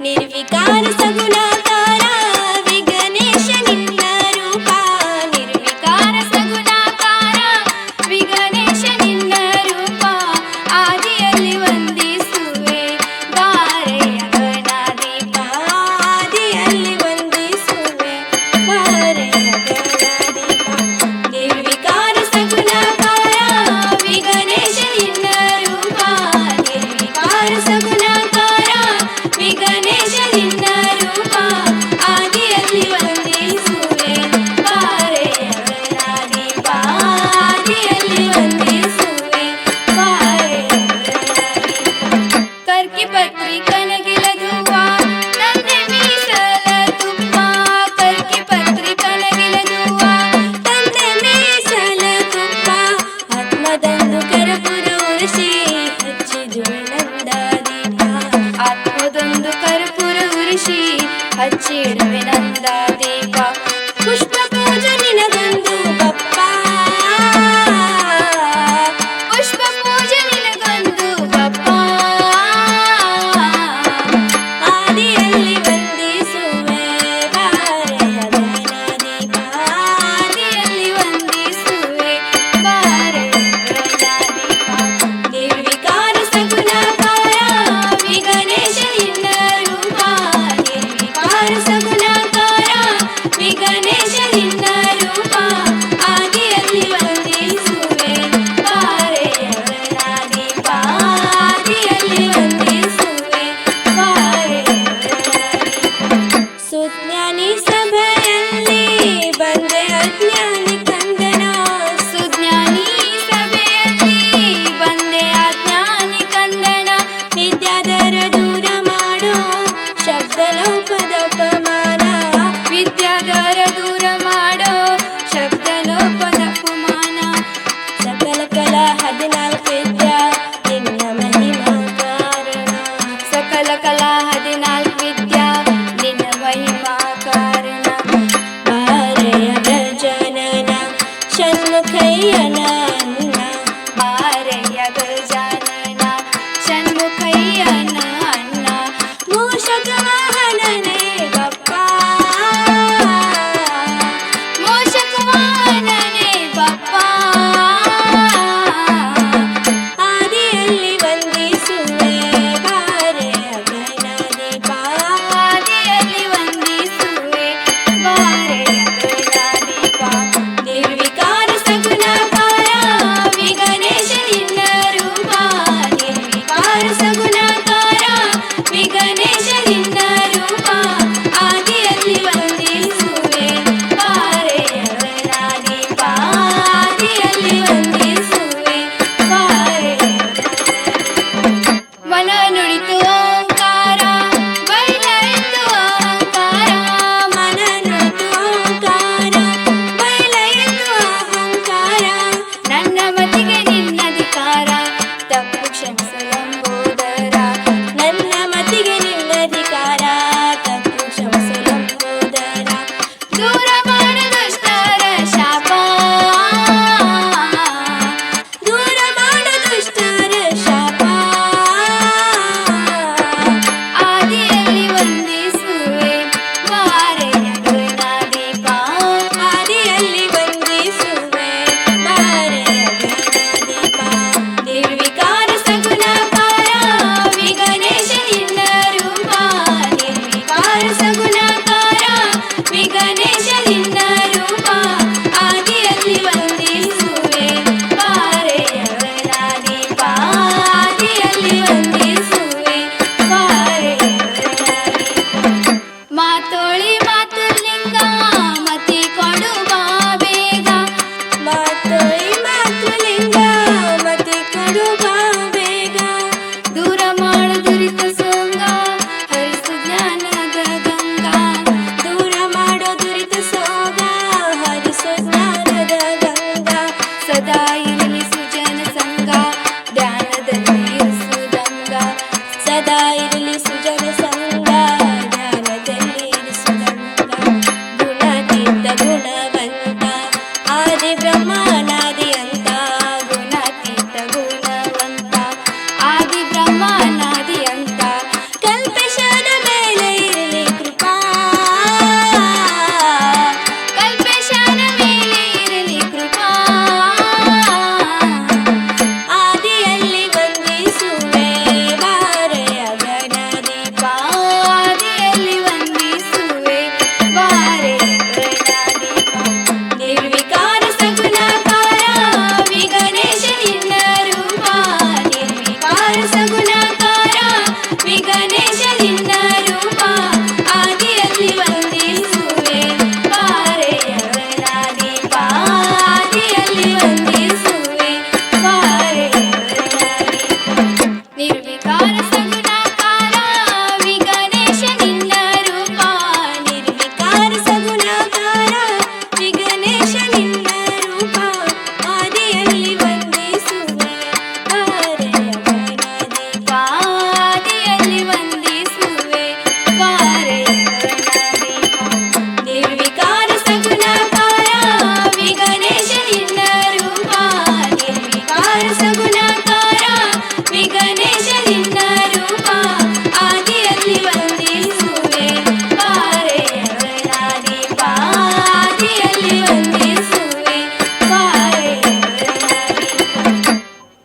ನಿರ್ವಿಕಾರ ಸಗುಣಾಕಾರ ವಿಘ್ನೇಶ ನಿನ್ನ ರೂಪ ನಿರ್ವಿಕಾರ ಸಗುಣಾಕಾರ ವಿಘ್ನೇಶ ನಿನ್ನ ರೂಪ ಆದಿಯಲ್ಲಿ ವಂದಿಸುವೆ ಬಾರೆಯ ಗಣದೀಪ ಆದಿಯಲ್ಲಿ ವಂದಿಸುವೆ ಬಾರೆಯ ಗಣದೀಪ ನಿರ್ವಿಕಾರ ಸಗುಣಾಕಾರ ವಿಘ್ನೇಶ ನಿನ್ನ ರೂಪ ನಿರ್ವಿಕಾರ ಸಗುಣಾಕಾರ ವಿಘ್ನೇಶ ನಿನ್ನ ರೂಪ ಆದಿಯಲ್ಲಿ ವಂದಿಸುವೆ ಬಾರೆಯ ಗಣದೀಪ ಆದಿಯಲ್ಲಿ ವಂದಿಸುವೆ ಬಾರೆಯ ಗಣದೀಪ ಕರ್ಕಿ ಪತ್ರಿ ಕನಗಿಲದುವ ನಂದೆ ಮೀಸಲ ತುಪ್ಪ ಕರ್ಕಿ ಪತ್ರಿ ಕನಗಿಲದುವ ನಂದೆ ಮೀಸಲ ತುಪ್ಪ ಆತ್ಮದಂದು ಕರ್ಪೂರ ಉರಿಸಿ ಹಚ್ಚಿದುವೆ ನಂದಾದೀಪ ಆತ್ಮದೊಂದು ಕರ್ಪೂರ ಉರಿಸಿ ಹಚ್ಚಿಡುವೆ ನಂದಾದೀಪ ಪುಷ್ಪ ಪೂಜೆ ನಿನಗೊಂದು ಬಪ್ಪ ಪುಷ್ಪ ಪೂಜೆ ನಿನಗೊಂದು ಬಪ್ಪ ಆದಿಯಲ್ಲಿ ವಂದಿಸುವೆ ಬಾರೆಯ ಗಣದೀಪ ಆದಿಯಲ್ಲಿ ವಂದಿಸುವೆ ಬಾರೆಯ ಗಣದೀಪ ನಿರ್ವಿಕಾರ ಸಗುಣಾಕಾರ ವಿಘ್ನೇಶ ನಿನ್ನ ರೂಪ ನಿರ್ವಿಕಾರ ಸಗುಣಾಕಾರ ವಿಘ್ನೇಶ ನಿನ್ನ ರೂಪ ಆದಿಯಲ್ಲಿ ವಂದಿಸುವೆ ಬಾರೆಯ ಗಣದೀಪ ಆದಿಯಲ್ಲಿ ವಂದಿಸುವೆ ಬಾರೆಯ ಗಣದೀಪ ಸುಜ್ಞಾನಿ ಸಭೆಯಲ್ಲಿ ಬಂದೆ ಅಜ್ಞಾನಿ ಕಂದನ ಸುಜ್ಞಾನಿ ಸಭೆಯಲ್ಲಿ ಬಂದೆ ಅಜ್ಞಾನಿ ಕಂದನ ವಿದ್ಯಾಧರ ದೂರ ಮಾಡೋ ಶಬ್ದಲೋಪದ ಅಪಮಾನ ವಿದ್ಯಾಧರ ದೂರ ಮಾಡೋ ಶಬ್ದಲೋಪದ ಅಪಮಾನ ಸಕಲ ಕಲಾ 14 ವಿದ್ಯಾ ನಿನ್ನ ಮಹಿಮಾ ಕಾರಣ ಸಕಲ ಕಲಾ 14 ವಿದ್ಯಾ ನಿನ್ನ ಮಹಿಮಾ ಕಾರಣ ಬಾರೆಯ ಗಜಾನನ ಷಣ್ಮುಖಯ್ಯನ ಅನ್ನ ಬಾರೆಯ ಗಜಾನನ ಷಣ್ಮುಖಯ್ಯನ ಅನ್ನ ಮೂಷಕ ವಾಹನನೇ ಬಪ್ಪ ಮೂಷಕ ವಾಹನನೇ ಬಪ್ಪ ಆದಿಯಲ್ಲಿ ವಂದಿಸುವೆ ಬಾರೆಯ ಗಣದೀಪ ಆದಿಯಲ್ಲಿ ವಂದಿಸುವೆ ಬಾರೆಯ ಗಣದೀಪ ನಿರ್ವಿಕಾರ ಸಗುಣಾಕಾರ ವಿಘ್ನೇಶ ನಿನ್ನ ರೂಪ ನಿರ್ವಿಕಾರ ಸಗುಣಾಕಾರ ವಿಘ್ನೇಶ ನಿನ್ನ ರೂಪ ಆದಿಯಲ್ಲಿ ವಂದಿಸುವೆ ಬಾರೆಯ ಗಣದೀಪ ಆದಿಯಲ್ಲಿ ವಂದಿಸುವೆ ಬಾರೆಯ ಗಣದೀಪ ಮನ ನುಡಿತು ಓಂಕಾರ ಬಯಲಾಯಿತು ಅಹಂಕಾರ ಮನ ನುಡಿತು ಓಂಕಾರ ಬಯಲಾಯಿತು ಅಹಂಕಾರ ನನ್ನ ಮತಿಗೆ ನಿನ್ನಧಿಕಾರ ತಪ್ಪು ಕ್ಷಮಿಸಲಂಬೋದರ ನನ್ನ ಮತಿಗೆ ನಿನ್ನಧಿಕಾರ ತಪ್ಪು ಕ್ಷಮಿಸಲಂಬೋದರ ದೂರ ಮಾಡು ದುಷ್ಟರ ಶಾಪ ದೂರ ಮಾಡು ದುಷ್ಟರ ಶಾಪ ಆದಿಯಲ್ಲಿ ವಂದಿಸುವೆ ಬಾರೆಯ ಗಣದೀಪ ಆದಿಯಲ್ಲಿ ವಂದಿಸುವೆ ಬಾರೆಯ ಗಣದೀಪ ನಿರ್ವಿಕಾರ ಸಗುಣಾಕಾರ ವಿಘ್ನೇಶ ನಿನ್ನ ರೂಪ ನಿರ್ವಿಕಾರ ಸಗುಣಾಕಾರ ವಿಘ್ನೇಶ ನಿನ್ನ ರೂಪ ಆದಿಯಲ್ಲಿ ವಂದಿಸುವೆ ಬಾರೆಯ ಗಣದೀಪ ಆದಿಯಲ್ಲಿ ವಂದಿಸುವೆ ಬಾರೆಯ ಗಣದೀಪ ಮಾತೋಳಿ ಮಾತುಲಿಂಗ ಮತಿ ಕೊಡು ಬಾ ಬೇಗ ಮಾತೋಳಿ ಮಾತುಲಿಂಗ ಮತಿ ಕೊಡು ಬಾ ಬೇಗ ದೂರ ಮಾಡು ದುರಿತ ಸೋಂಗ ಹರಿಸು ಜ್ಞಾನದ ಗಂಗಾ ದೂರ ಮಾಡೋ ದುರಿತ ಸೋಗ ಹರಿಸು ಜ್ಞಾನದ ಗಂಗಾ ಸದಾ ಇರಲಿ ಸುಜನ ಸಂಗ ಧ್ಯಾನದಲ್ಲಿ ಇರಿಸುದಂಗ ಸದಾ ಇರಲಿ ಸುಜನ ಸಂಗ